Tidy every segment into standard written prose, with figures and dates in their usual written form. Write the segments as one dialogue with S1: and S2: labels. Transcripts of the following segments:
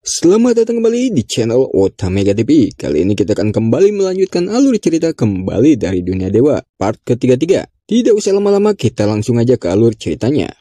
S1: Selamat datang kembali di channel Otamega TV. Kali ini kita akan kembali melanjutkan alur cerita kembali dari dunia dewa part ke-33. Tidak usah lama-lama, kita langsung aja ke alur ceritanya.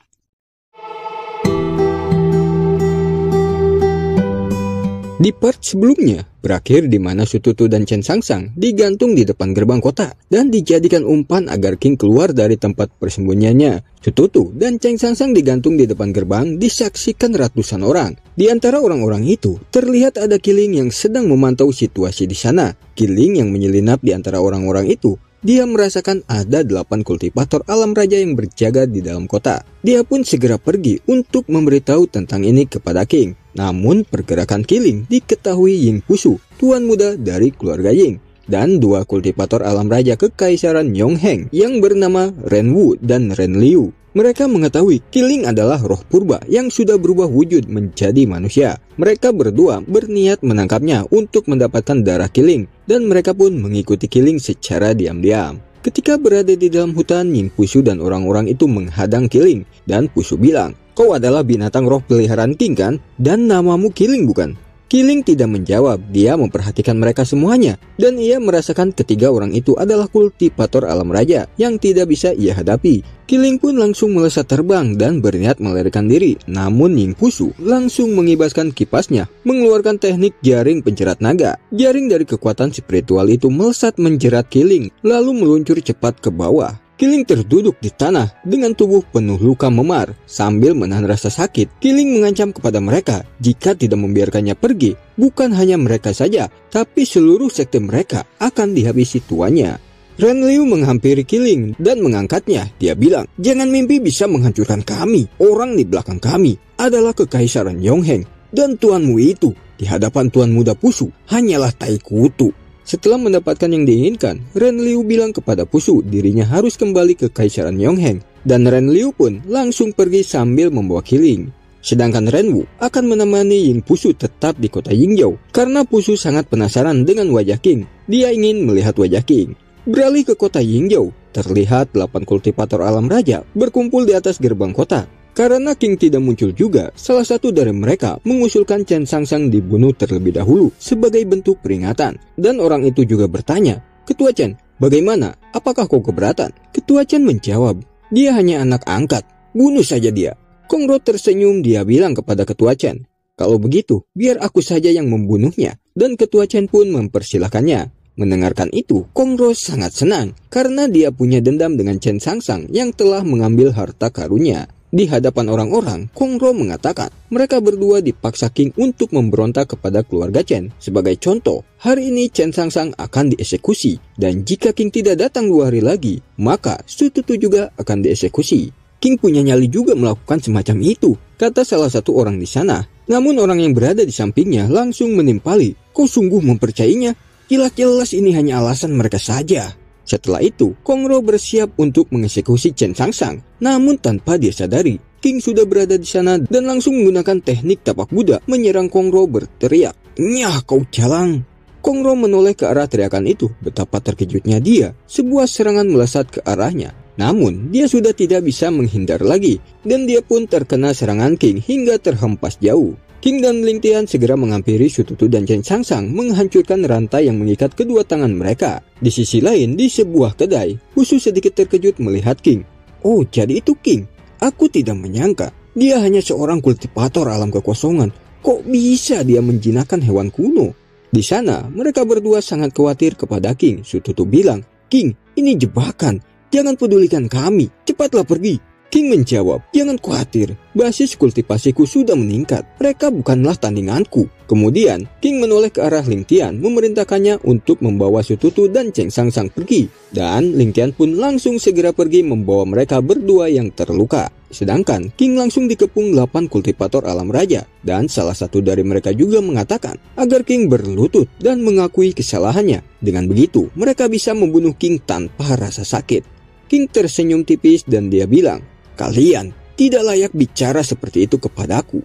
S1: Di part sebelumnya, berakhir di mana Sututu dan Chen Sangsang digantung di depan gerbang kota dan dijadikan umpan agar King keluar dari tempat persembunyiannya. Sututu dan Chen Sangsang digantung di depan gerbang disaksikan ratusan orang. Di antara orang-orang itu, terlihat ada Kiling yang sedang memantau situasi di sana. Kiling yang menyelinap di antara orang-orang itu, dia merasakan ada 8 kultivator alam raja yang berjaga di dalam kota. Dia pun segera pergi untuk memberitahu tentang ini kepada King. Namun pergerakan Kiling diketahui Ying Pusu, tuan muda dari keluarga Ying, dan 2 kultivator alam raja kekaisaran Yongheng yang bernama Ren Wu dan Ren Liu. Mereka mengetahui Kiling adalah roh purba yang sudah berubah wujud menjadi manusia. Mereka berdua berniat menangkapnya untuk mendapatkan darah Kiling, dan mereka pun mengikuti Kiling secara diam-diam. Ketika berada di dalam hutan, Ying Pusu dan orang-orang itu menghadang Kiling, dan Pusu bilang, "Kau adalah binatang roh peliharaan King kan? Dan namamu Kiling bukan?" Kiling tidak menjawab, dia memperhatikan mereka semuanya, dan ia merasakan ketiga orang itu adalah kultivator alam raja yang tidak bisa ia hadapi. Kiling pun langsung melesat terbang dan berniat melarikan diri, namun Ying Pusu langsung mengibaskan kipasnya, mengeluarkan teknik jaring penjerat naga. Jaring dari kekuatan spiritual itu melesat menjerat Kiling, lalu meluncur cepat ke bawah. Kiling terduduk di tanah dengan tubuh penuh luka memar. Sambil menahan rasa sakit, Kiling mengancam kepada mereka jika tidak membiarkannya pergi. Bukan hanya mereka saja, tapi seluruh sekte mereka akan dihabisi tuannya. Ren Liu menghampiri Kiling dan mengangkatnya. Dia bilang, "Jangan mimpi bisa menghancurkan kami. Orang di belakang kami adalah kekaisaran Yongheng. Dan tuanmu itu di hadapan tuan muda Pusu hanyalah tai kutu." Setelah mendapatkan yang diinginkan, Ren Liu bilang kepada Pusu dirinya harus kembali ke Kaisaran Yongheng, dan Ren Liu pun langsung pergi sambil membawa Kiling. Sedangkan Ren Wu akan menemani Ying Pusu tetap di kota Yingyao, karena Pusu sangat penasaran dengan wajah King. Dia ingin melihat wajah King. Beralih ke kota Yingyao, terlihat 8 kultivator alam raja berkumpul di atas gerbang kota. Karena King tidak muncul juga, salah satu dari mereka mengusulkan Chen Sangsang dibunuh terlebih dahulu sebagai bentuk peringatan. Dan orang itu juga bertanya, "Ketua Chen, bagaimana? Apakah kau keberatan?" Ketua Chen menjawab, "Dia hanya anak angkat, bunuh saja dia." Kongro tersenyum, dia bilang kepada Ketua Chen, "Kalau begitu, biar aku saja yang membunuhnya." Dan Ketua Chen pun mempersilahkannya. Mendengarkan itu, Kongro sangat senang karena dia punya dendam dengan Chen Sangsang yang telah mengambil harta karunnya. Di hadapan orang-orang, Kongro mengatakan mereka berdua dipaksa King untuk memberontak kepada keluarga Chen. Sebagai contoh, hari ini Chen Sangsang akan dieksekusi, dan jika King tidak datang 2 hari lagi, maka Sututu juga akan dieksekusi. King punya nyali juga melakukan semacam itu, kata salah satu orang di sana. Namun orang yang berada di sampingnya langsung menimpali, "Kau sungguh mempercayainya? Jelas-jelas ini hanya alasan mereka saja." Setelah itu, Kongro bersiap untuk mengeksekusi Chen Sangsang. Namun tanpa dia sadari, King sudah berada di sana dan langsung menggunakan teknik tapak Buddha menyerang Kongro berteriak, "Nyah kau jalang!" Kongro menoleh ke arah teriakan itu. Betapa terkejutnya dia, sebuah serangan melesat ke arahnya. Namun, dia sudah tidak bisa menghindar lagi, dan dia pun terkena serangan King hingga terhempas jauh. King dan Ling Tian segera menghampiri Sututu dan Chen Sangsang menghancurkan rantai yang mengikat kedua tangan mereka. Di sisi lain, di sebuah kedai, Pusu sedikit terkejut melihat King. "Oh, jadi itu King. Aku tidak menyangka. Dia hanya seorang kultivator alam kekosongan. Kok bisa dia menjinakkan hewan kuno?" Di sana, mereka berdua sangat khawatir kepada King. Sututu bilang, "King, ini jebakan. Jangan pedulikan kami. Cepatlah pergi." King menjawab, "Jangan khawatir, basis kultivasiku sudah meningkat. Mereka bukanlah tandinganku." Kemudian, King menoleh ke arah Ling Tian, memerintahkannya untuk membawa Sututu dan Chen Sangsang pergi. Dan Ling Tian pun langsung segera pergi membawa mereka berdua yang terluka. Sedangkan King langsung dikepung 8 kultivator alam raja. Dan salah satu dari mereka juga mengatakan agar King berlutut dan mengakui kesalahannya. Dengan begitu, mereka bisa membunuh King tanpa rasa sakit. King tersenyum tipis dan dia bilang, "Kalian tidak layak bicara seperti itu kepadaku."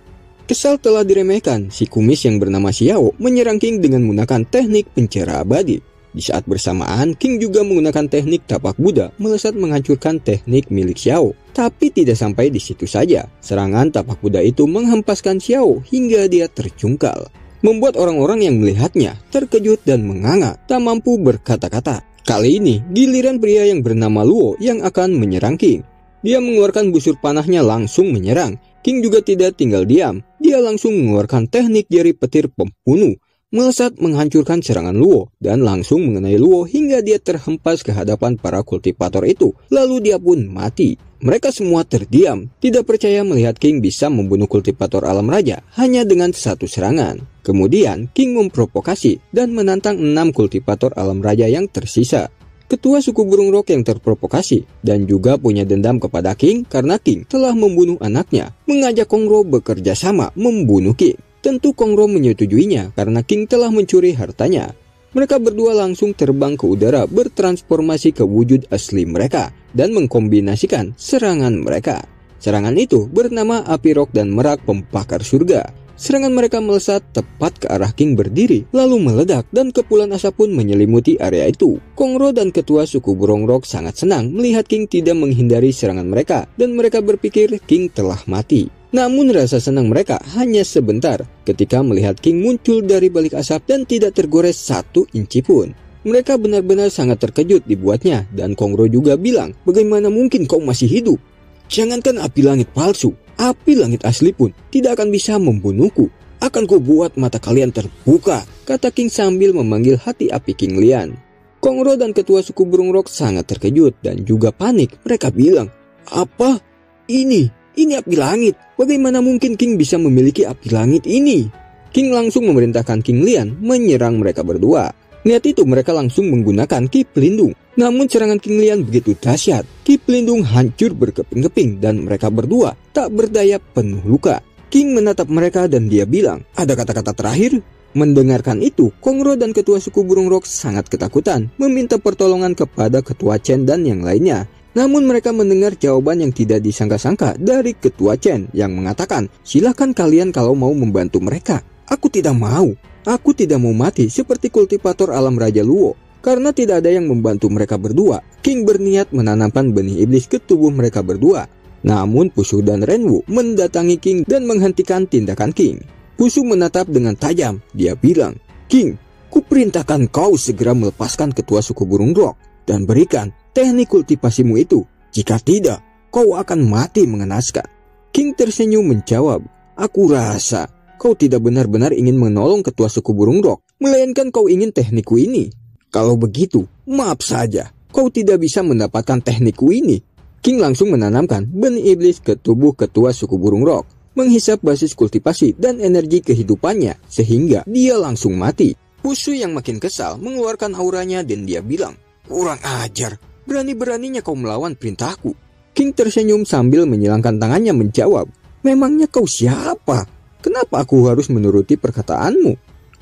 S1: Kesal telah diremehkan, si kumis yang bernama Xiao menyerang King dengan menggunakan teknik penjara abadi. Di saat bersamaan, King juga menggunakan teknik tapak Buddha melesat menghancurkan teknik milik Xiao. Tapi tidak sampai di situ saja. Serangan tapak Buddha itu menghempaskan Xiao hingga dia terjungkal, membuat orang-orang yang melihatnya terkejut dan menganga, tak mampu berkata-kata. Kali ini, giliran pria yang bernama Luo yang akan menyerang King. Dia mengeluarkan busur panahnya langsung menyerang. King juga tidak tinggal diam. Dia langsung mengeluarkan teknik jari petir pembunuh, melesat menghancurkan serangan Luo dan langsung mengenai Luo hingga dia terhempas ke hadapan para kultivator itu. Lalu dia pun mati. Mereka semua terdiam, tidak percaya melihat King bisa membunuh kultivator alam raja hanya dengan satu serangan. Kemudian King memprovokasi dan menantang 6 kultivator alam raja yang tersisa. Ketua suku burung rok yang terprovokasi dan juga punya dendam kepada King karena King telah membunuh anaknya, mengajak Kongro bekerja sama membunuh King. Tentu Kongro menyetujuinya karena King telah mencuri hartanya. Mereka berdua langsung terbang ke udara bertransformasi ke wujud asli mereka dan mengkombinasikan serangan mereka. Serangan itu bernama api rok dan merak pembakar surga. Serangan mereka melesat tepat ke arah King berdiri, lalu meledak dan kepulan asap pun menyelimuti area itu. Kongro dan ketua suku burung rok sangat senang melihat King tidak menghindari serangan mereka dan mereka berpikir King telah mati. Namun rasa senang mereka hanya sebentar ketika melihat King muncul dari balik asap dan tidak tergores 1 inci pun. Mereka benar-benar sangat terkejut dibuatnya dan Kongro juga bilang, "Bagaimana mungkin kau masih hidup? Jangankan api langit palsu, api langit asli pun tidak akan bisa membunuhku. Akan ku buat mata kalian terbuka," kata King sambil memanggil hati api King Lian. Kongro dan ketua suku burung rok sangat terkejut dan juga panik. Mereka bilang, "Apa? Ini api langit. Bagaimana mungkin King bisa memiliki api langit ini?" King langsung memerintahkan King Lian menyerang mereka berdua. Lihat itu mereka langsung menggunakan ki pelindung. Namun serangan King Lian begitu dahsyat. Ki pelindung hancur berkeping-keping dan mereka berdua tak berdaya penuh luka. King menatap mereka dan dia bilang, "Ada kata-kata terakhir?" Mendengarkan itu, Kongro dan ketua suku burung rok sangat ketakutan, meminta pertolongan kepada ketua Chen dan yang lainnya. Namun mereka mendengar jawaban yang tidak disangka-sangka dari ketua Chen yang mengatakan, "Silahkan kalian kalau mau membantu mereka. Aku tidak mau. Aku tidak mau mati seperti kultivator alam Raja Luo." Karena tidak ada yang membantu mereka berdua, King berniat menanamkan benih iblis ke tubuh mereka berdua. Namun Pusu dan Renwu mendatangi King dan menghentikan tindakan King. Pusu menatap dengan tajam. Dia bilang, "King, kuperintahkan kau segera melepaskan ketua suku burung rok dan berikan teknik kultivasimu itu. Jika tidak, kau akan mati mengenaskan." King tersenyum menjawab, "Aku rasa kau tidak benar-benar ingin menolong ketua suku burung rok, melainkan kau ingin teknikku ini. Kalau begitu, maaf saja, kau tidak bisa mendapatkan teknikku ini." King langsung menanamkan benih iblis ke tubuh ketua suku burung rok, menghisap basis kultivasi dan energi kehidupannya sehingga dia langsung mati. Pusu yang makin kesal mengeluarkan auranya dan dia bilang, "Kurang ajar, berani-beraninya kau melawan perintahku." King tersenyum sambil menyilangkan tangannya menjawab, "Memangnya kau siapa? Kenapa aku harus menuruti perkataanmu?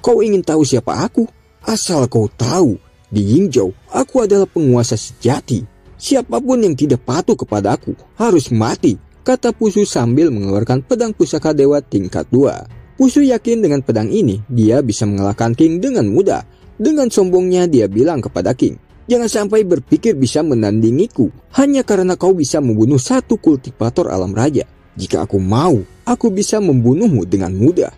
S1: Kau ingin tahu siapa aku? Asal kau tahu, di Yingzhou aku adalah penguasa sejati. Siapapun yang tidak patuh kepada aku harus mati," kata Pusu sambil mengeluarkan pedang pusaka dewa tingkat 2. Pusu yakin dengan pedang ini dia bisa mengalahkan King dengan mudah. Dengan sombongnya dia bilang kepada King, "Jangan sampai berpikir bisa menandingiku hanya karena kau bisa membunuh 1 kultivator alam raja. Jika aku mau, aku bisa membunuhmu dengan mudah."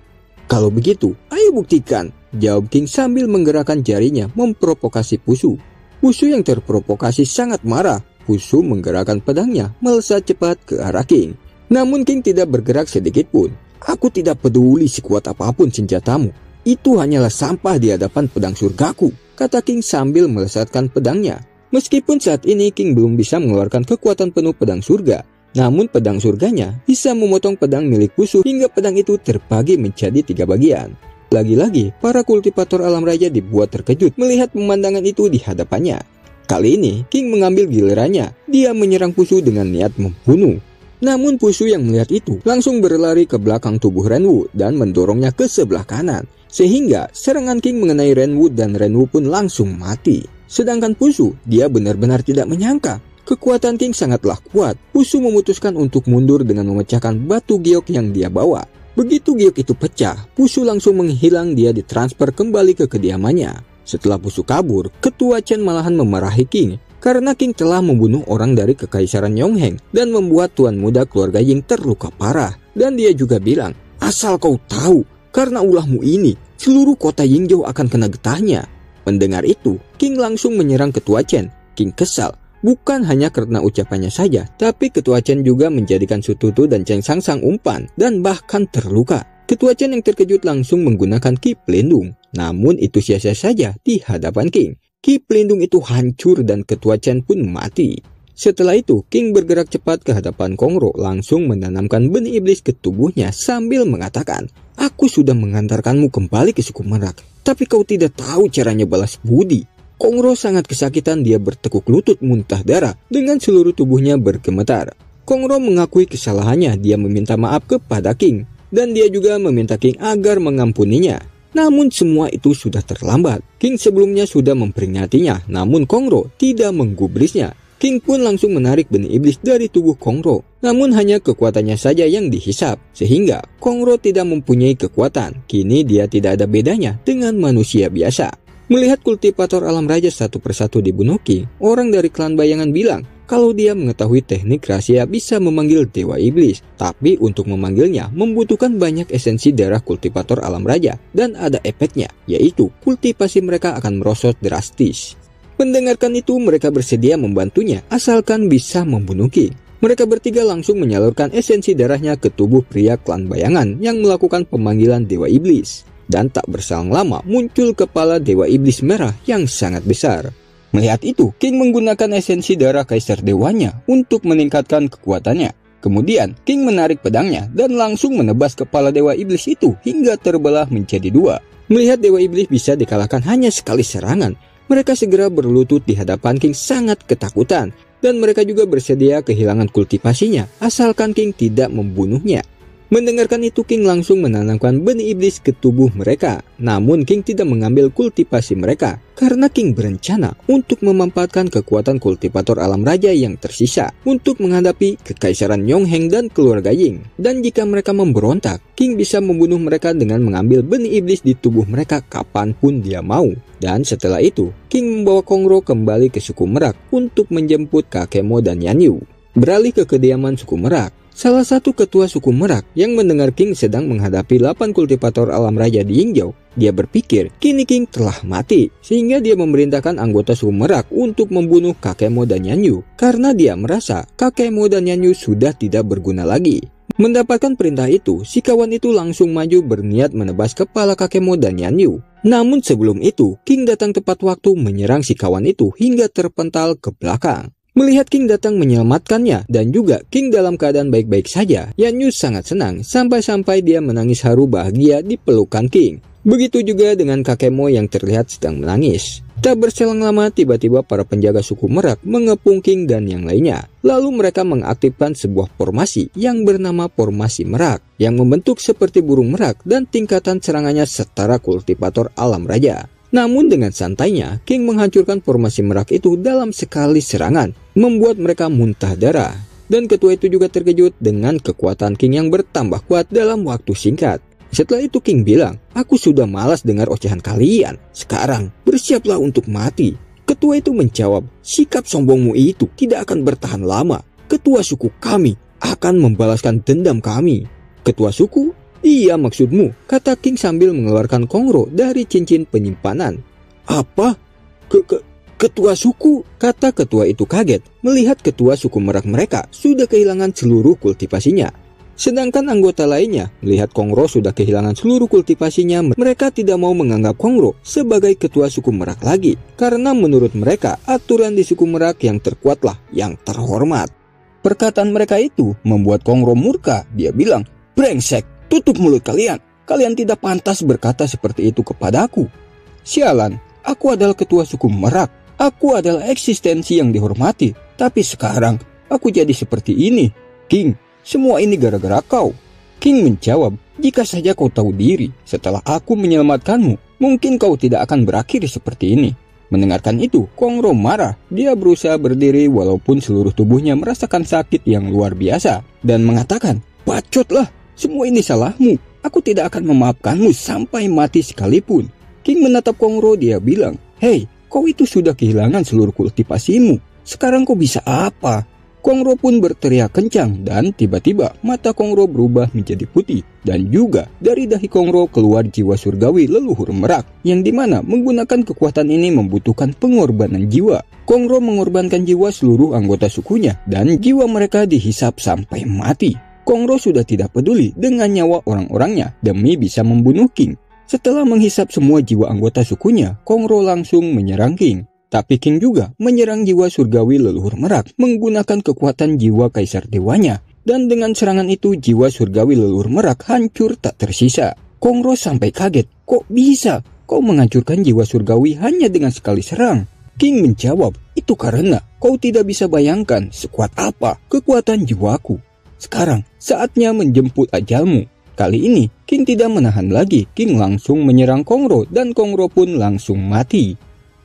S1: "Kalau begitu, ayo buktikan," jawab King sambil menggerakkan jarinya memprovokasi Pusu. Pusu yang terprovokasi sangat marah. Pusu menggerakkan pedangnya melesat cepat ke arah King. Namun King tidak bergerak sedikit pun. "Aku tidak peduli sekuat apapun senjatamu. Itu hanyalah sampah di hadapan pedang surgaku," kata King sambil melesatkan pedangnya. Meskipun saat ini King belum bisa mengeluarkan kekuatan penuh pedang surga, namun pedang surganya bisa memotong pedang milik Pusu hingga pedang itu terbagi menjadi 3 bagian. Lagi-lagi, para kultivator alam raja dibuat terkejut melihat pemandangan itu di hadapannya. Kali ini, King mengambil gilirannya. Dia menyerang Pusu dengan niat membunuh. Namun Pusu yang melihat itu langsung berlari ke belakang tubuh Renwu dan mendorongnya ke sebelah kanan. Sehingga serangan King mengenai Renwu dan Renwu pun langsung mati. Sedangkan Pusu, dia benar-benar tidak menyangka. Kekuatan King sangatlah kuat. Pusu memutuskan untuk mundur dengan memecahkan batu giok yang dia bawa. Begitu giok itu pecah, Pusu langsung menghilang, dia ditransfer kembali ke kediamannya. Setelah Busuk kabur, Ketua Chen malahan memarahi King karena King telah membunuh orang dari Kekaisaran Yongheng dan membuat tuan muda keluarga Ying terluka parah. Dan dia juga bilang, asal kau tahu, karena ulahmu ini, seluruh kota Yingzhou akan kena getahnya. Mendengar itu, King langsung menyerang Ketua Chen. King kesal, bukan hanya karena ucapannya saja, tapi Ketua Chen juga menjadikan Sututu dan Chen Sangsang umpan dan bahkan terluka. Ketua Chen yang terkejut langsung menggunakan Ki Pelindung. Namun itu sia-sia saja di hadapan King. Ki Pelindung itu hancur dan Ketua Chen pun mati. Setelah itu, King bergerak cepat ke hadapan Kongro, langsung menanamkan benih iblis ke tubuhnya sambil mengatakan, aku sudah mengantarkanmu kembali ke suku Merak, tapi kau tidak tahu caranya balas budi. Kongro sangat kesakitan, dia bertekuk lutut muntah darah dengan seluruh tubuhnya bergemetar. Kongro mengakui kesalahannya, dia meminta maaf kepada King. Dan dia juga meminta King agar mengampuninya. Namun semua itu sudah terlambat. King sebelumnya sudah memperingatinya, namun Kongro tidak menggubrisnya. King pun langsung menarik benih iblis dari tubuh Kongro. Namun hanya kekuatannya saja yang dihisap, sehingga Kongro tidak mempunyai kekuatan. Kini dia tidak ada bedanya dengan manusia biasa. Melihat kultivator alam raja satu persatu dibunuh King, orang dari klan bayangan bilang kalau dia mengetahui teknik rahasia bisa memanggil Dewa Iblis. Tapi untuk memanggilnya membutuhkan banyak esensi darah kultivator alam raja. Dan ada efeknya, yaitu kultivasi mereka akan merosot drastis. Mendengarkan itu, mereka bersedia membantunya asalkan bisa membunuh King. Mereka bertiga langsung menyalurkan esensi darahnya ke tubuh pria klan bayangan yang melakukan pemanggilan Dewa Iblis. Dan tak berselang lama muncul kepala Dewa Iblis merah yang sangat besar. Melihat itu, King menggunakan esensi darah Kaisar Dewanya untuk meningkatkan kekuatannya. Kemudian, King menarik pedangnya dan langsung menebas kepala Dewa Iblis itu hingga terbelah menjadi dua. Melihat Dewa Iblis bisa dikalahkan hanya sekali serangan, mereka segera berlutut di hadapan King sangat ketakutan. Dan mereka juga bersedia kehilangan kultivasinya asalkan King tidak membunuhnya. Mendengarkan itu, King langsung menanamkan benih iblis ke tubuh mereka. Namun King tidak mengambil kultivasi mereka karena King berencana untuk memanfaatkan kekuatan kultivator alam raja yang tersisa untuk menghadapi Kekaisaran Yongheng dan keluarga Ying. Dan jika mereka memberontak, King bisa membunuh mereka dengan mengambil benih iblis di tubuh mereka kapanpun dia mau. Dan setelah itu, King membawa Kongro kembali ke suku Merak untuk menjemput Kakemo dan Yanyu. Beralih ke kediaman suku Merak, salah satu ketua suku Merak yang mendengar King sedang menghadapi 8 kultivator alam raja di Yingzhou, dia berpikir kini King telah mati, sehingga dia memerintahkan anggota suku Merak untuk membunuh Kakemo dan Yanyu karena dia merasa Kakemo dan Yanyu sudah tidak berguna lagi. Mendapatkan perintah itu, si kawan itu langsung maju berniat menebas kepala Kakemo dan Yanyu. Namun sebelum itu, King datang tepat waktu menyerang si kawan itu hingga terpental ke belakang. Melihat King datang menyelamatkannya dan juga King dalam keadaan baik-baik saja, Yanyu sangat senang sampai-sampai dia menangis haru bahagia di pelukan King. Begitu juga dengan Kakemo yang terlihat sedang menangis. Tak berselang lama, tiba-tiba para penjaga suku Merak mengepung King dan yang lainnya. Lalu mereka mengaktifkan sebuah formasi yang bernama Formasi Merak, yang membentuk seperti burung merak dan tingkatan serangannya setara kultivator alam raja. Namun dengan santainya, King menghancurkan formasi Merak itu dalam sekali serangan, membuat mereka muntah darah. Dan ketua itu juga terkejut dengan kekuatan King yang bertambah kuat dalam waktu singkat. Setelah itu King bilang, aku sudah malas dengar ocehan kalian. Sekarang bersiaplah untuk mati. Ketua itu menjawab, sikap sombongmu itu tidak akan bertahan lama. Ketua suku kami akan membalaskan dendam kami. Ketua suku? Iya maksudmu, kata King sambil mengeluarkan Kongro dari cincin penyimpanan. Apa? Ketua suku? Kata ketua itu kaget melihat ketua suku Merak mereka sudah kehilangan seluruh kultivasinya. Sedangkan anggota lainnya melihat Kongro sudah kehilangan seluruh kultivasinya, mereka tidak mau menganggap Kongro sebagai ketua suku Merak lagi. Karena menurut mereka aturan di suku Merak yang terkuatlah yang terhormat. Perkataan mereka itu membuat Kongro murka. Dia bilang, brengsek. Tutup mulut kalian. Kalian tidak pantas berkata seperti itu kepadaku. Sialan, aku adalah ketua suku Merak. Aku adalah eksistensi yang dihormati. Tapi sekarang, aku jadi seperti ini. King, semua ini gara-gara kau. King menjawab, jika saja kau tahu diri, setelah aku menyelamatkanmu, mungkin kau tidak akan berakhir seperti ini. Mendengarkan itu, Kongro marah. Dia berusaha berdiri walaupun seluruh tubuhnya merasakan sakit yang luar biasa. Dan mengatakan, bacotlah. Semua ini salahmu. Aku tidak akan memaafkanmu sampai mati sekalipun. King menatap Kongro, dia bilang, "Hei, kau itu sudah kehilangan seluruh kultivasimu. Sekarang kau bisa apa?" Kongro pun berteriak kencang dan tiba-tiba mata Kongro berubah menjadi putih. Dan juga dari dahi Kongro keluar jiwa surgawi leluhur merak, yang dimana menggunakan kekuatan ini membutuhkan pengorbanan jiwa. Kongro mengorbankan jiwa seluruh anggota sukunya dan jiwa mereka dihisap sampai mati. Kongro sudah tidak peduli dengan nyawa orang-orangnya demi bisa membunuh King. Setelah menghisap semua jiwa anggota sukunya, Kongro langsung menyerang King. Tapi King juga menyerang jiwa surgawi leluhur merak menggunakan kekuatan jiwa kaisar dewanya. Dan dengan serangan itu jiwa surgawi leluhur merak hancur tak tersisa. Kongro sampai kaget, "Kok bisa? Kau menghancurkan jiwa surgawi hanya dengan sekali serang?" King menjawab, "Itu karena kau tidak bisa bayangkan sekuat apa kekuatan jiwaku. Sekarang saatnya menjemput ajalmu." Kali ini King tidak menahan lagi. King langsung menyerang Kongro dan Kongro pun langsung mati.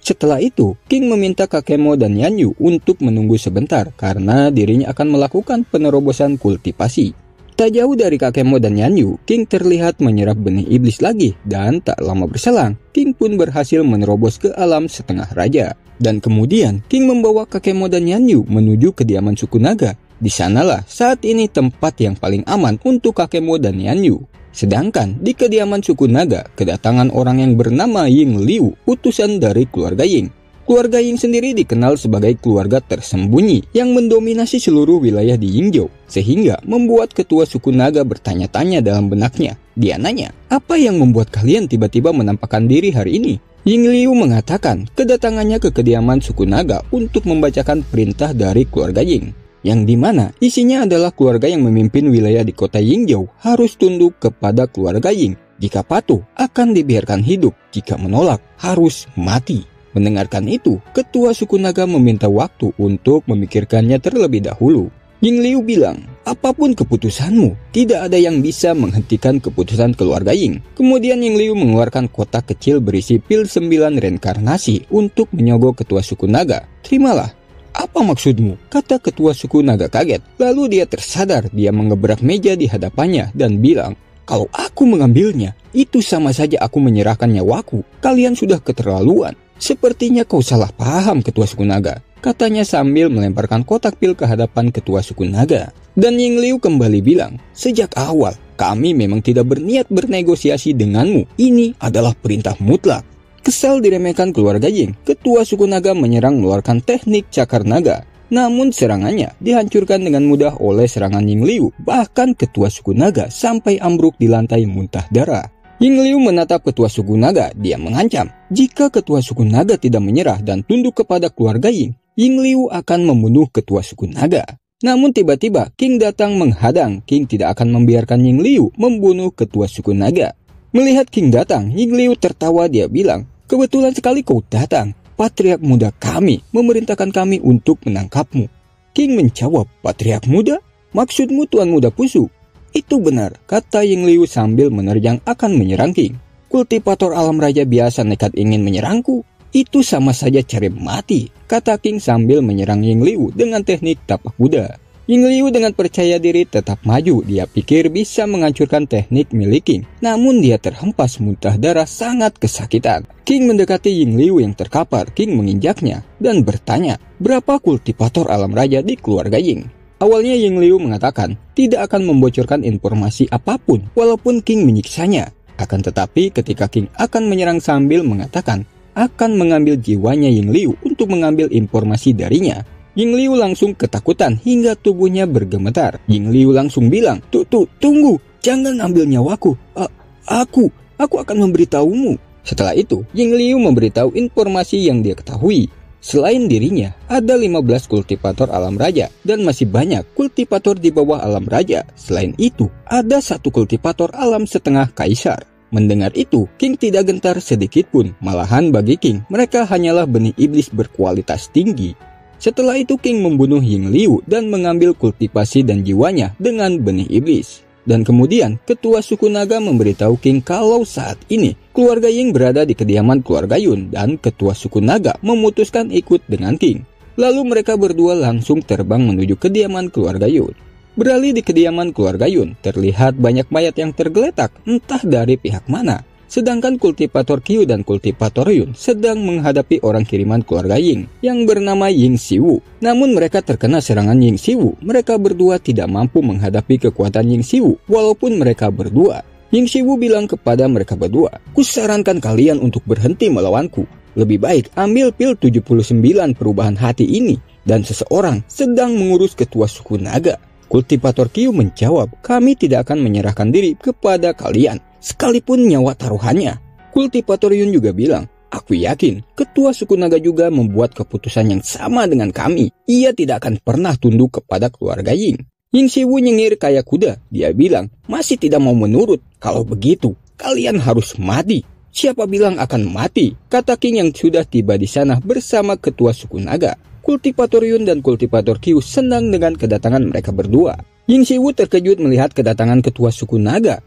S1: Setelah itu, King meminta Kakemo dan Yanyu untuk menunggu sebentar karena dirinya akan melakukan penerobosan kultivasi. Tak jauh dari Kakemo dan Yanyu, King terlihat menyerap benih iblis lagi dan tak lama berselang, King pun berhasil menerobos ke alam setengah raja. Dan kemudian King membawa Kakemo dan Yanyu menuju kediaman suku naga. Di sanalah saat ini tempat yang paling aman untuk Kakemo dan Yanyu. Sedangkan di kediaman suku naga, kedatangan orang yang bernama Ying Liu, utusan dari keluarga Ying. Keluarga Ying sendiri dikenal sebagai keluarga tersembunyi yang mendominasi seluruh wilayah di Yingzhou, sehingga membuat ketua suku naga bertanya-tanya dalam benaknya. Dia nanya, "Apa yang membuat kalian tiba-tiba menampakkan diri hari ini?" Ying Liu mengatakan kedatangannya ke kediaman suku naga untuk membacakan perintah dari keluarga Ying, yang dimana isinya adalah keluarga yang memimpin wilayah di kota Yingzhou harus tunduk kepada keluarga Ying. Jika patuh, akan dibiarkan hidup. Jika menolak, harus mati. Mendengarkan itu, ketua suku naga meminta waktu untuk memikirkannya terlebih dahulu. Ying Liu bilang, "Apapun keputusanmu, tidak ada yang bisa menghentikan keputusan keluarga Ying." Kemudian Ying Liu mengeluarkan kotak kecil berisi pil 9 reinkarnasi untuk menyogok ketua suku naga. "Terimalah." "Apa maksudmu?" kata ketua suku naga kaget. Lalu dia tersadar, dia mengebrak meja di hadapannya dan bilang, "Kalau aku mengambilnya, itu sama saja aku menyerahkan nyawaku. Kalian sudah keterlaluan." "Sepertinya kau salah paham, ketua suku naga," katanya sambil melemparkan kotak pil ke hadapan ketua suku naga. Dan Ying Liu kembali bilang, "Sejak awal, kami memang tidak berniat bernegosiasi denganmu. Ini adalah perintah mutlak." Kesal diremehkan keluarga Ying, ketua suku naga menyerang mengeluarkan teknik cakar naga. Namun serangannya dihancurkan dengan mudah oleh serangan Ying Liu. Bahkan ketua suku naga sampai ambruk di lantai muntah darah. Ying Liu menatap ketua suku naga, dia mengancam, jika ketua suku naga tidak menyerah dan tunduk kepada keluarga Ying, Ying Liu akan membunuh ketua suku naga. Namun tiba-tiba King datang menghadang. King tidak akan membiarkan Ying Liu membunuh ketua suku naga. Melihat King datang, Ying Liu tertawa, dia bilang, "Kebetulan sekali kau datang. Patriark muda kami memerintahkan kami untuk menangkapmu." King menjawab, "Patriark muda? Maksudmu Tuan Muda Pusuk?" "Itu benar," kata Ying Liu sambil menerjang akan menyerang King. "Kultivator alam raja biasa nekat ingin menyerangku. Itu sama saja cari mati," kata King sambil menyerang Ying Liu dengan teknik tapak kuda. Ying Liu dengan percaya diri tetap maju. Dia pikir bisa menghancurkan teknik milik King. Namun dia terhempas muntah darah sangat kesakitan. King mendekati Ying Liu yang terkapar. King menginjaknya dan bertanya, "Berapa kultivator alam raja di keluarga Ying?" Awalnya Ying Liu mengatakan tidak akan membocorkan informasi apapun walaupun King menyiksanya. Akan tetapi ketika King akan menyerang sambil mengatakan akan mengambil jiwanya Ying Liu untuk mengambil informasi darinya, Ying Liu langsung ketakutan hingga tubuhnya bergemetar. Ying Liu langsung bilang, Tunggu, jangan ambil nyawaku. Aku akan memberitahumu." Setelah itu, Ying Liu memberitahu informasi yang dia ketahui. Selain dirinya, ada 15 kultivator alam raja dan masih banyak kultivator di bawah alam raja. Selain itu, ada satu kultivator alam setengah kaisar. Mendengar itu, King tidak gentar sedikit pun. Malahan bagi King, mereka hanyalah benih iblis berkualitas tinggi. Setelah itu King membunuh Ying Liu dan mengambil kultivasi dan jiwanya dengan benih iblis. Dan kemudian ketua suku naga memberitahu King kalau saat ini keluarga Ying berada di kediaman keluarga Yun dan ketua suku naga memutuskan ikut dengan King. Lalu mereka berdua langsung terbang menuju kediaman keluarga Yun. Beralih di kediaman keluarga Yun, terlihat banyak mayat yang tergeletak entah dari pihak mana. Sedangkan kultivator Qiu dan kultivator Yun sedang menghadapi orang kiriman keluarga Ying yang bernama Ying Xiwu. Namun mereka terkena serangan Ying Xiwu. Mereka berdua tidak mampu menghadapi kekuatan Ying Xiwu walaupun mereka berdua. Ying Xiwu bilang kepada mereka berdua, "Kusarankan kalian untuk berhenti melawanku. Lebih baik ambil pil 79 perubahan hati ini dan seseorang sedang mengurus ketua suku naga." Kultivator Qiu menjawab, "Kami tidak akan menyerahkan diri kepada kalian, sekalipun nyawa taruhannya." Kultivator Yun juga bilang, "Aku yakin ketua suku naga juga membuat keputusan yang sama dengan kami. Ia tidak akan pernah tunduk kepada keluarga Ying." Ying Xiwu nyengir kayak kuda. Dia bilang, "Masih tidak mau menurut. Kalau begitu, kalian harus mati." "Siapa bilang akan mati?" kata King yang sudah tiba di sana bersama ketua suku naga. Kultivator Yun dan kultivator Qiu senang dengan kedatangan mereka berdua. Ying Xiwu terkejut melihat kedatangan ketua suku naga.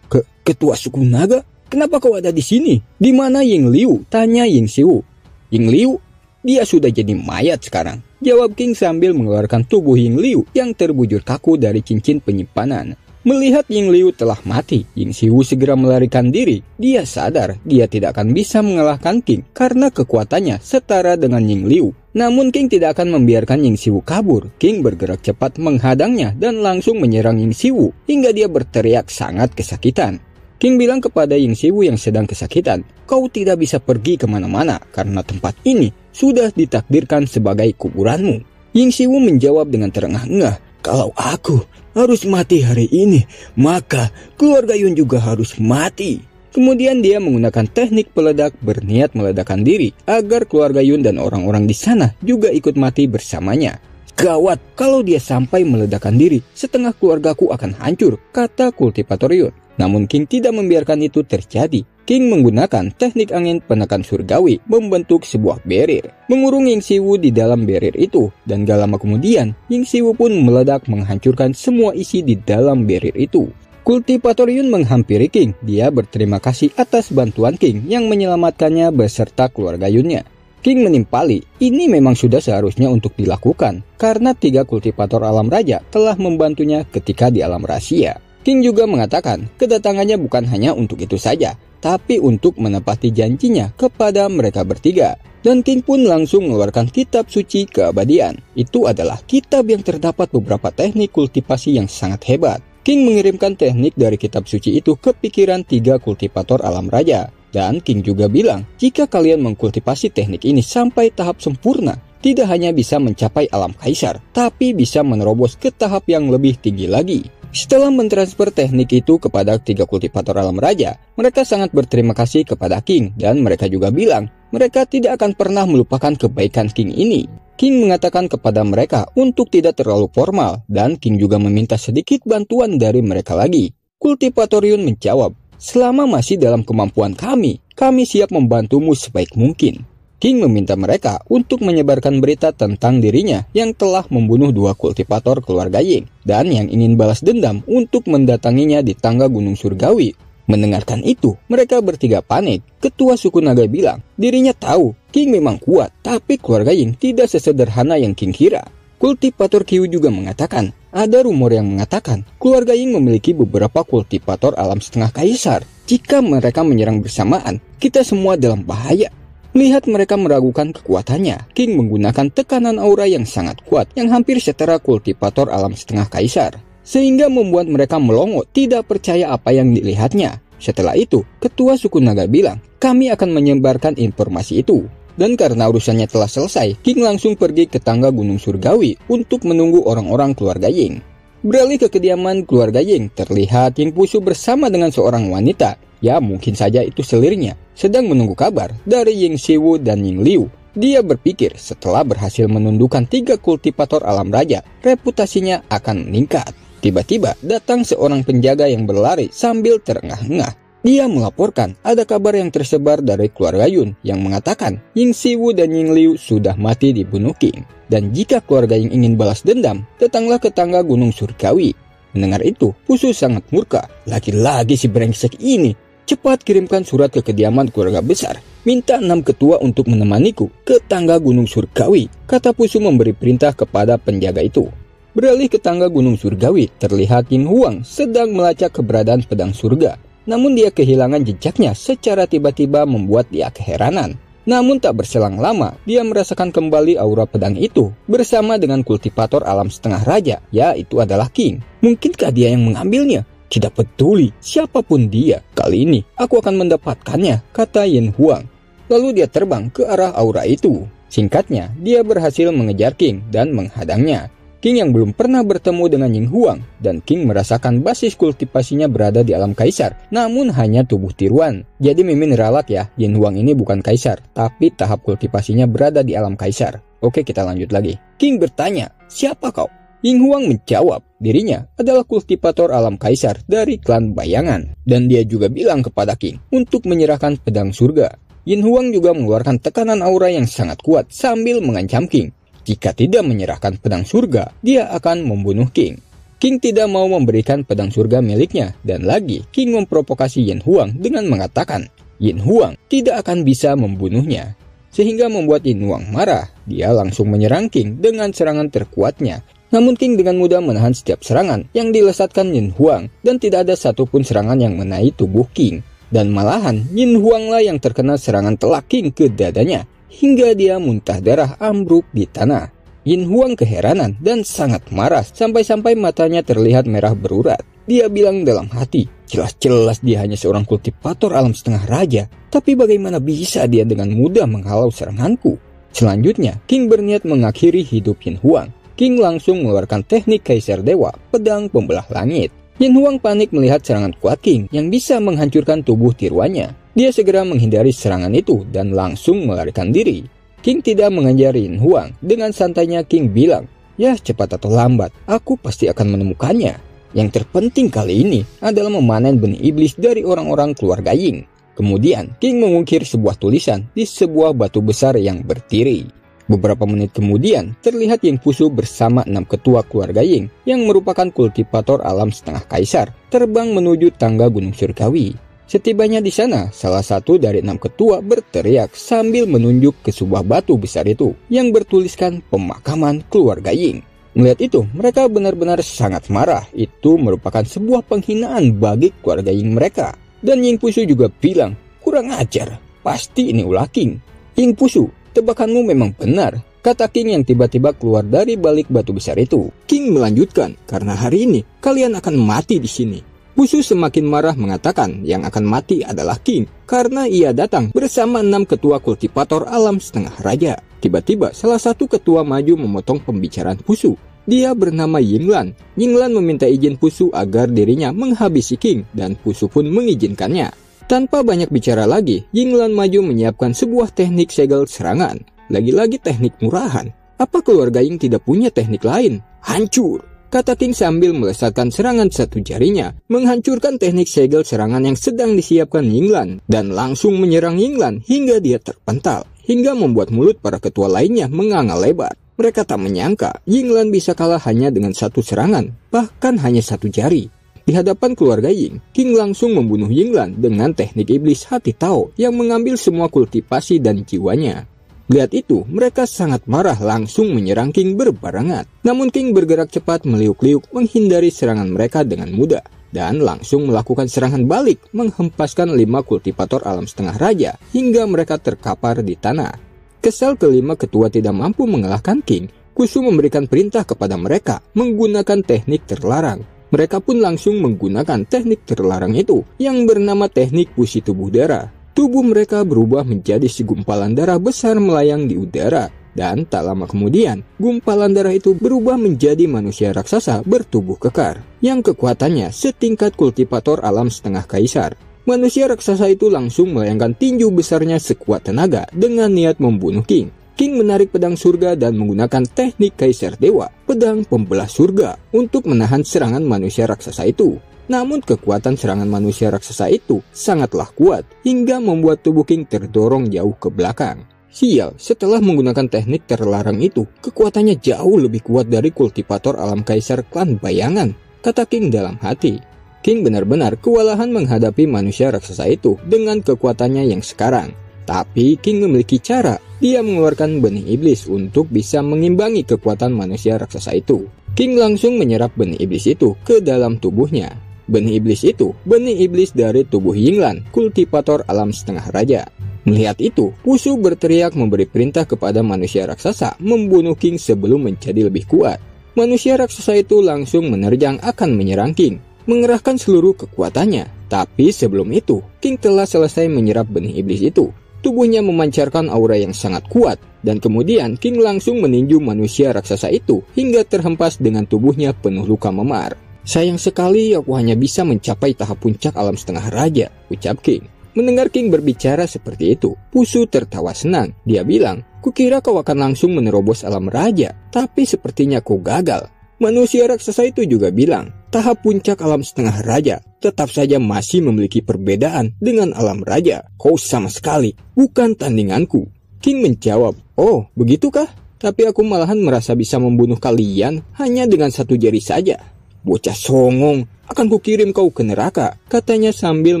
S1: Ketua suku naga? Kenapa kau ada di sini? Di mana Ying Liu?" tanya Ying Xiwu. "Ying Liu? Dia sudah jadi mayat sekarang," jawab King sambil mengeluarkan tubuh Ying Liu yang terbujur kaku dari cincin penyimpanan. Melihat Ying Liu telah mati, Ying Xiwu segera melarikan diri. Dia sadar dia tidak akan bisa mengalahkan King karena kekuatannya setara dengan Ying Liu. Namun King tidak akan membiarkan Ying Xiwu kabur. King bergerak cepat menghadangnya dan langsung menyerang Ying Xiwu hingga dia berteriak sangat kesakitan. King bilang kepada Ying Xiwu yang sedang kesakitan, "Kau tidak bisa pergi kemana-mana karena tempat ini sudah ditakdirkan sebagai kuburanmu." Ying Xiwu menjawab dengan terengah-engah, "Kalau aku harus mati hari ini, maka keluarga Yun juga harus mati." Kemudian dia menggunakan teknik peledak berniat meledakkan diri agar keluarga Yun dan orang-orang di sana juga ikut mati bersamanya. "Gawat, kalau dia sampai meledakkan diri, setengah keluargaku akan hancur," kata kultivator Yun. Namun King tidak membiarkan itu terjadi. King menggunakan teknik angin penekan surgawi membentuk sebuah barrier, mengurung Ying Xiwu di dalam barrier itu, dan gak lama kemudian Ying Xiwu pun meledak menghancurkan semua isi di dalam barrier itu. Kultivator Yun menghampiri King. Dia berterima kasih atas bantuan King yang menyelamatkannya beserta keluarga Yunnya. King menimpali, ini memang sudah seharusnya untuk dilakukan karena 3 kultivator alam raja telah membantunya ketika di alam rahasia. King juga mengatakan kedatangannya bukan hanya untuk itu saja, tapi untuk menepati janjinya kepada mereka bertiga. Dan King pun langsung mengeluarkan kitab suci keabadian. Itu adalah kitab yang terdapat beberapa teknik kultivasi yang sangat hebat. King mengirimkan teknik dari kitab suci itu ke pikiran 3 kultivator alam raja. Dan King juga bilang, jika kalian mengkultivasi teknik ini sampai tahap sempurna, tidak hanya bisa mencapai alam kaisar, tapi bisa menerobos ke tahap yang lebih tinggi lagi. Setelah mentransfer teknik itu kepada 3 kultivator alam raja, mereka sangat berterima kasih kepada King dan mereka juga bilang mereka tidak akan pernah melupakan kebaikan King ini. King mengatakan kepada mereka untuk tidak terlalu formal dan King juga meminta sedikit bantuan dari mereka lagi. Kultivator Yun menjawab, "Selama masih dalam kemampuan kami siap membantumu sebaik mungkin." King meminta mereka untuk menyebarkan berita tentang dirinya yang telah membunuh 2 kultivator keluarga Ying dan yang ingin balas dendam untuk mendatanginya di tangga Gunung Surgawi. Mendengarkan itu, mereka bertiga panik. Ketua suku naga bilang, dirinya tahu King memang kuat, tapi keluarga Ying tidak sesederhana yang King kira. Kultivator Qiu juga mengatakan, ada rumor yang mengatakan keluarga Ying memiliki beberapa kultivator alam setengah kaisar. Jika mereka menyerang bersamaan, kita semua dalam bahaya. Melihat mereka meragukan kekuatannya, King menggunakan tekanan aura yang sangat kuat yang hampir setara kultivator alam setengah kaisar, sehingga membuat mereka melongo tidak percaya apa yang dilihatnya. Setelah itu, ketua suku naga bilang, kami akan menyebarkan informasi itu. Dan karena urusannya telah selesai, King langsung pergi ke tangga Gunung Surgawi untuk menunggu orang-orang keluarga Ying. Beralih ke kediaman keluarga Ying, terlihat Ying Pusu bersama dengan seorang wanita, ya mungkin saja itu selirnya, sedang menunggu kabar dari Ying Xiwu dan Ying Liu. Dia berpikir setelah berhasil menundukkan 3 kultivator alam raja, reputasinya akan meningkat. Tiba-tiba datang seorang penjaga yang berlari sambil terengah-engah. Dia melaporkan ada kabar yang tersebar dari keluarga Yun yang mengatakan Ying Xiwu dan Ying Liu sudah mati dibunuh King. Dan jika keluarga Ying ingin balas dendam, datanglah ke tangga Gunung Surgawi. Mendengar itu, Pusu sangat murka. Lagi-lagi si brengsek ini. Cepat kirimkan surat ke kediaman keluarga besar. Minta 6 ketua untuk menemaniku ke tangga Gunung Surgawi, kata Pusu memberi perintah kepada penjaga itu. Beralih ke tangga Gunung Surgawi, terlihat Yin Huang sedang melacak keberadaan pedang surga. namun dia kehilangan jejaknya secara tiba-tiba membuat dia keheranan. Namun tak berselang lama, dia merasakan kembali aura pedang itu bersama dengan kultivator alam setengah raja, yaitu adalah King. Mungkinkah dia yang mengambilnya? Tidak peduli siapapun dia, kali ini aku akan mendapatkannya, kata Yin Huang. Lalu dia terbang ke arah aura itu. Singkatnya, dia berhasil mengejar King dan menghadangnya. King yang belum pernah bertemu dengan Yin Huang, dan King merasakan basis kultivasinya berada di alam kaisar, namun hanya tubuh tiruan. Jadi mimin ralat ya, Yin Huang ini bukan kaisar, tapi tahap kultivasinya berada di alam kaisar. Oke, kita lanjut lagi. King bertanya, siapa kau? Yin Huang menjawab, dirinya adalah kultivator alam kaisar dari klan bayangan. Dan dia juga bilang kepada King untuk menyerahkan pedang surga. Yin Huang juga mengeluarkan tekanan aura yang sangat kuat sambil mengancam King. Jika tidak menyerahkan pedang surga, dia akan membunuh King. King tidak mau memberikan pedang surga miliknya, dan lagi King memprovokasi Yin Huang dengan mengatakan, Yin Huang tidak akan bisa membunuhnya. Sehingga membuat Yin Huang marah, dia langsung menyerang King dengan serangan terkuatnya. Namun King dengan mudah menahan setiap serangan yang dilesatkan Yin Huang, dan tidak ada satupun serangan yang mengenai tubuh King. Dan malahan Yin Huang lah yang terkena serangan telak King ke dadanya, hingga dia muntah darah ambruk di tanah. Yin Huang keheranan dan sangat marah sampai-sampai matanya terlihat merah berurat. Dia bilang dalam hati, jelas-jelas dia hanya seorang kultivator alam setengah raja, tapi bagaimana bisa dia dengan mudah menghalau seranganku? Selanjutnya, King berniat mengakhiri hidup Yin Huang. King langsung mengeluarkan teknik Kaisar Dewa, pedang pembelah langit. Yin Huang panik melihat serangan kuat King yang bisa menghancurkan tubuh tiruannya. Dia segera menghindari serangan itu dan langsung melarikan diri. King tidak mengejar Yin Huang. Dengan santainya King bilang, ya cepat atau lambat, aku pasti akan menemukannya. Yang terpenting kali ini adalah memanen benih iblis dari orang-orang keluarga Ying. Kemudian King mengukir sebuah tulisan di sebuah batu besar yang berdiri. Beberapa menit kemudian, terlihat Ying Fusu bersama 6 ketua keluarga Ying yang merupakan kultivator alam setengah kaisar terbang menuju tangga Gunung Surgawi. Setibanya di sana, salah satu dari 6 ketua berteriak sambil menunjuk ke sebuah batu besar itu yang bertuliskan pemakaman keluarga Ying. Melihat itu, mereka benar-benar sangat marah. Itu merupakan sebuah penghinaan bagi keluarga Ying mereka. Dan Ying Fusu juga bilang, kurang ajar, pasti ini ulah King. Ying Fusu, tebakanmu memang benar, kata King yang tiba-tiba keluar dari balik batu besar itu. King melanjutkan, karena hari ini kalian akan mati di sini. Fusu semakin marah mengatakan yang akan mati adalah King karena ia datang bersama 6 ketua kultivator alam setengah raja. Tiba-tiba salah satu ketua maju memotong pembicaraan Fusu. Dia bernama Yinglan. Yinglan meminta izin Fusu agar dirinya menghabisi King dan Fusu pun mengizinkannya. Tanpa banyak bicara lagi, Yinglan maju menyiapkan sebuah teknik segel serangan. Lagi-lagi teknik murahan. Apa keluarga Ying tidak punya teknik lain? Hancur, kata King sambil melesatkan serangan satu jarinya, menghancurkan teknik segel serangan yang sedang disiapkan Yinglan, dan langsung menyerang Yinglan hingga dia terpental, hingga membuat mulut para ketua lainnya menganga lebar. Mereka tak menyangka Yinglan bisa kalah hanya dengan satu serangan, bahkan hanya satu jari. Di hadapan keluarga Ying, King langsung membunuh Yinglan dengan teknik iblis hati Tao yang mengambil semua kultivasi dan jiwanya. Lihat itu, mereka sangat marah langsung menyerang King berbarengan. Namun King bergerak cepat meliuk-liuk menghindari serangan mereka dengan mudah. Dan langsung melakukan serangan balik menghempaskan 5 kultivator alam setengah raja hingga mereka terkapar di tanah. Kesal kelima ketua tidak mampu mengalahkan King, Fusu memberikan perintah kepada mereka menggunakan teknik terlarang. Mereka pun langsung menggunakan teknik terlarang itu yang bernama teknik busi tubuh darah. Tubuh mereka berubah menjadi segumpalan darah besar melayang di udara. Dan tak lama kemudian, gumpalan darah itu berubah menjadi manusia raksasa bertubuh kekar. Yang kekuatannya setingkat kultivator alam setengah kaisar. Manusia raksasa itu langsung melayangkan tinju besarnya sekuat tenaga dengan niat membunuh King. King menarik pedang surga dan menggunakan teknik Kaisar Dewa, pedang pembelah surga, untuk menahan serangan manusia raksasa itu. Namun kekuatan serangan manusia raksasa itu sangatlah kuat hingga membuat tubuh King terdorong jauh ke belakang. Sial, setelah menggunakan teknik terlarang itu, kekuatannya jauh lebih kuat dari kultivator alam kaisar klan bayangan, kata King dalam hati. King benar-benar kewalahan menghadapi manusia raksasa itu dengan kekuatannya yang sekarang. Tapi King memiliki cara, dia mengeluarkan benih iblis untuk bisa mengimbangi kekuatan manusia raksasa itu. King langsung menyerap benih iblis itu ke dalam tubuhnya. Benih iblis itu, benih iblis dari tubuh Yinglan, kultivator alam setengah raja. Melihat itu, Pusu berteriak memberi perintah kepada manusia raksasa membunuh King sebelum menjadi lebih kuat. Manusia raksasa itu langsung menerjang akan menyerang King, mengerahkan seluruh kekuatannya. Tapi sebelum itu, King telah selesai menyerap benih iblis itu. Tubuhnya memancarkan aura yang sangat kuat, dan kemudian King langsung meninju manusia raksasa itu hingga terhempas dengan tubuhnya penuh luka memar. Sayang sekali aku hanya bisa mencapai tahap puncak alam setengah raja, ucap King. Mendengar King berbicara seperti itu, Pusu tertawa senang. Dia bilang, kukira kau akan langsung menerobos alam raja, tapi sepertinya kau gagal. Manusia raksasa itu juga bilang, tahap puncak alam setengah raja tetap saja masih memiliki perbedaan dengan alam raja. Kau sama sekali bukan tandinganku. King menjawab, oh begitukah? Tapi aku malahan merasa bisa membunuh kalian hanya dengan satu jari saja. Bocah songong, akan kukirim kau ke neraka, katanya sambil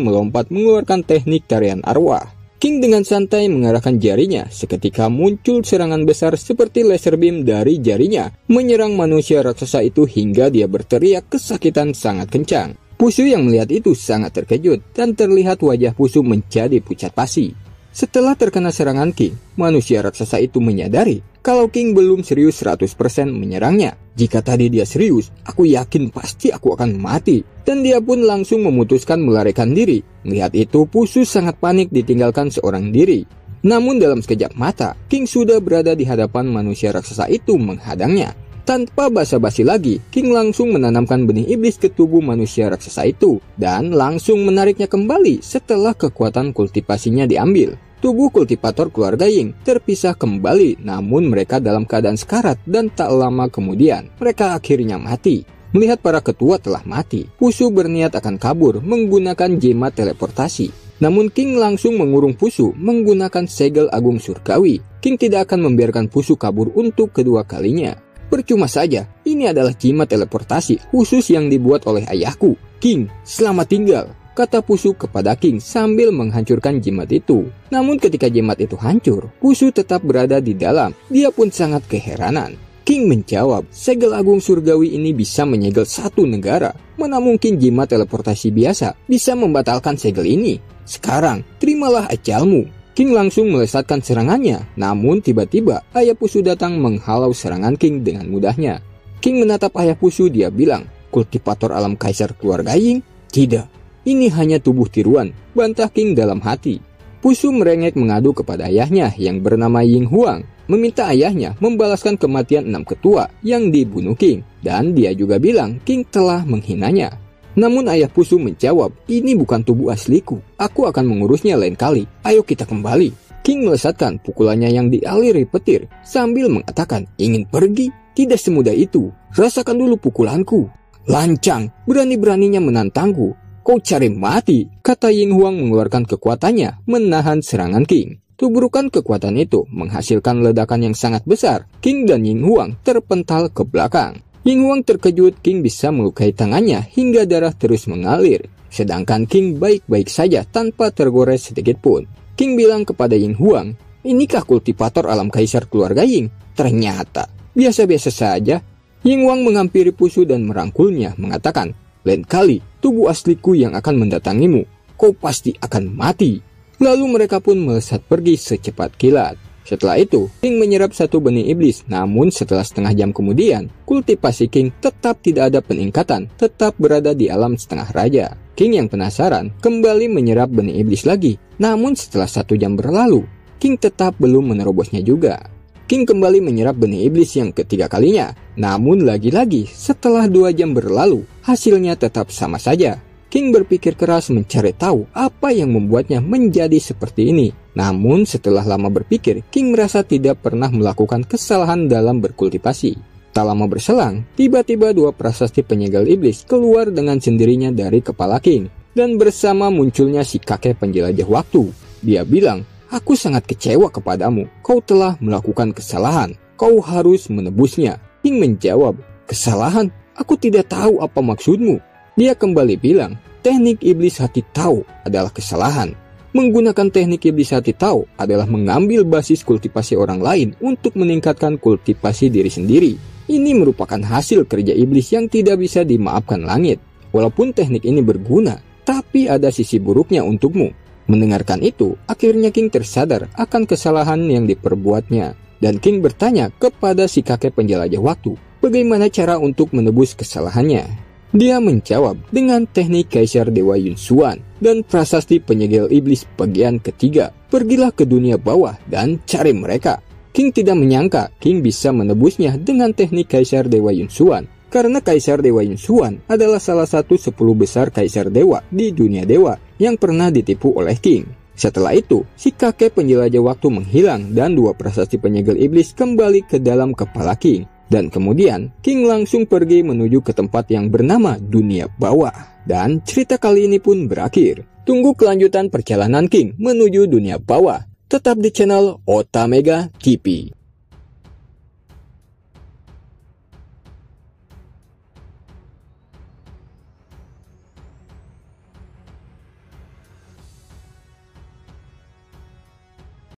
S1: melompat mengeluarkan teknik tarian arwah. King dengan santai mengarahkan jarinya, seketika muncul serangan besar seperti laser beam dari jarinya, menyerang manusia raksasa itu hingga dia berteriak kesakitan sangat kencang. Pusu yang melihat itu sangat terkejut, dan terlihat wajah Pusu menjadi pucat pasi. Setelah terkena serangan King, manusia raksasa itu menyadari kalau King belum serius 100% menyerangnya. Jika tadi dia serius, aku yakin pasti aku akan mati. Dan dia pun langsung memutuskan melarikan diri. Melihat itu, Pusu sangat panik ditinggalkan seorang diri. Namun dalam sekejap mata, King sudah berada di hadapan manusia raksasa itu menghadangnya. Tanpa basa-basi lagi, King langsung menanamkan benih iblis ke tubuh manusia raksasa itu dan langsung menariknya kembali setelah kekuatan kultivasinya diambil. Tubuh kultivator keluarga Ying terpisah kembali, namun mereka dalam keadaan sekarat dan tak lama kemudian mereka akhirnya mati. Melihat para ketua telah mati, Pusu berniat akan kabur menggunakan jimat teleportasi. Namun King langsung mengurung Pusu menggunakan segel agung surgawi. King tidak akan membiarkan Pusu kabur untuk kedua kalinya. Percuma saja, ini adalah jimat teleportasi khusus yang dibuat oleh ayahku. King, selamat tinggal, kata Pusu kepada King sambil menghancurkan jimat itu. Namun ketika jimat itu hancur, Pusu tetap berada di dalam. Dia pun sangat keheranan. King menjawab, segel agung surgawi ini bisa menyegel satu negara. Mana mungkin jimat teleportasi biasa bisa membatalkan segel ini? Sekarang, terimalah ajalmu. King langsung melesatkan serangannya, namun tiba-tiba ayah Pusu datang menghalau serangan King dengan mudahnya. King menatap ayah Pusu, dia bilang, kultivator alam kaisar keluarga Ying? Tidak, ini hanya tubuh tiruan, bantah King dalam hati. Pusu merengek mengadu kepada ayahnya yang bernama Ying Huang, meminta ayahnya membalaskan kematian 6 ketua yang dibunuh King, dan dia juga bilang King telah menghinanya. Namun ayah Pusu menjawab, ini bukan tubuh asliku, aku akan mengurusnya lain kali, ayo kita kembali. King melesatkan pukulannya yang dialiri petir, sambil mengatakan, ingin pergi? Tidak semudah itu, rasakan dulu pukulanku. Lancang, berani-beraninya menantangku, kau cari mati, kata Ying Huang mengeluarkan kekuatannya, menahan serangan King. Tuburukan kekuatan itu menghasilkan ledakan yang sangat besar, King dan Ying Huang terpental ke belakang. Ying Huang terkejut King bisa melukai tangannya hingga darah terus mengalir. Sedangkan King baik-baik saja tanpa tergores sedikit pun. King bilang kepada Ying Huang, inikah kultivator alam kaisar keluarga Ying? Ternyata biasa-biasa saja. Ying Huang menghampiri Pusu dan merangkulnya, mengatakan, lain kali tubuh asliku yang akan mendatangimu, kau pasti akan mati. Lalu mereka pun melesat pergi secepat kilat. Setelah itu, King menyerap satu benih iblis, namun setelah setengah jam kemudian, kultivasi King tetap tidak ada peningkatan, tetap berada di alam setengah raja. King yang penasaran kembali menyerap benih iblis lagi, namun setelah 1 jam berlalu, King tetap belum menerobosnya juga. King kembali menyerap benih iblis yang ketiga kalinya, namun lagi-lagi setelah 2 jam berlalu, hasilnya tetap sama saja. King berpikir keras mencari tahu apa yang membuatnya menjadi seperti ini. Namun setelah lama berpikir, King merasa tidak pernah melakukan kesalahan dalam berkultivasi. Tak lama berselang, tiba-tiba 2 prasasti penyegel iblis keluar dengan sendirinya dari kepala King. Dan bersama munculnya si kakek penjelajah waktu. Dia bilang, aku sangat kecewa kepadamu, kau telah melakukan kesalahan, kau harus menebusnya. King menjawab, kesalahan? Aku tidak tahu apa maksudmu. Dia kembali bilang, teknik iblis hati tahu adalah kesalahan. Menggunakan teknik iblis hati tahu adalah mengambil basis kultivasi orang lain untuk meningkatkan kultivasi diri sendiri. Ini merupakan hasil kerja iblis yang tidak bisa dimaafkan langit. Walaupun teknik ini berguna, tapi ada sisi buruknya untukmu. Mendengarkan itu, akhirnya King tersadar akan kesalahan yang diperbuatnya. Dan King bertanya kepada si kakek penjelajah waktu, bagaimana cara untuk menebus kesalahannya. Dia menjawab dengan teknik Kaisar Dewa Yunsuan dan prasasti penyegel iblis bagian ketiga. Pergilah ke dunia bawah dan cari mereka. King tidak menyangka King bisa menebusnya dengan teknik Kaisar Dewa Yunsuan, karena Kaisar Dewa Yunsuan adalah salah satu 10 besar Kaisar Dewa di dunia dewa yang pernah ditipu oleh King. Setelah itu, si kakek penjelajah waktu menghilang dan 2 prasasti penyegel iblis kembali ke dalam kepala King. Dan kemudian, King langsung pergi menuju ke tempat yang bernama dunia bawah. Dan cerita kali ini pun berakhir. Tunggu kelanjutan perjalanan King menuju dunia bawah. Tetap di channel Otamega TV.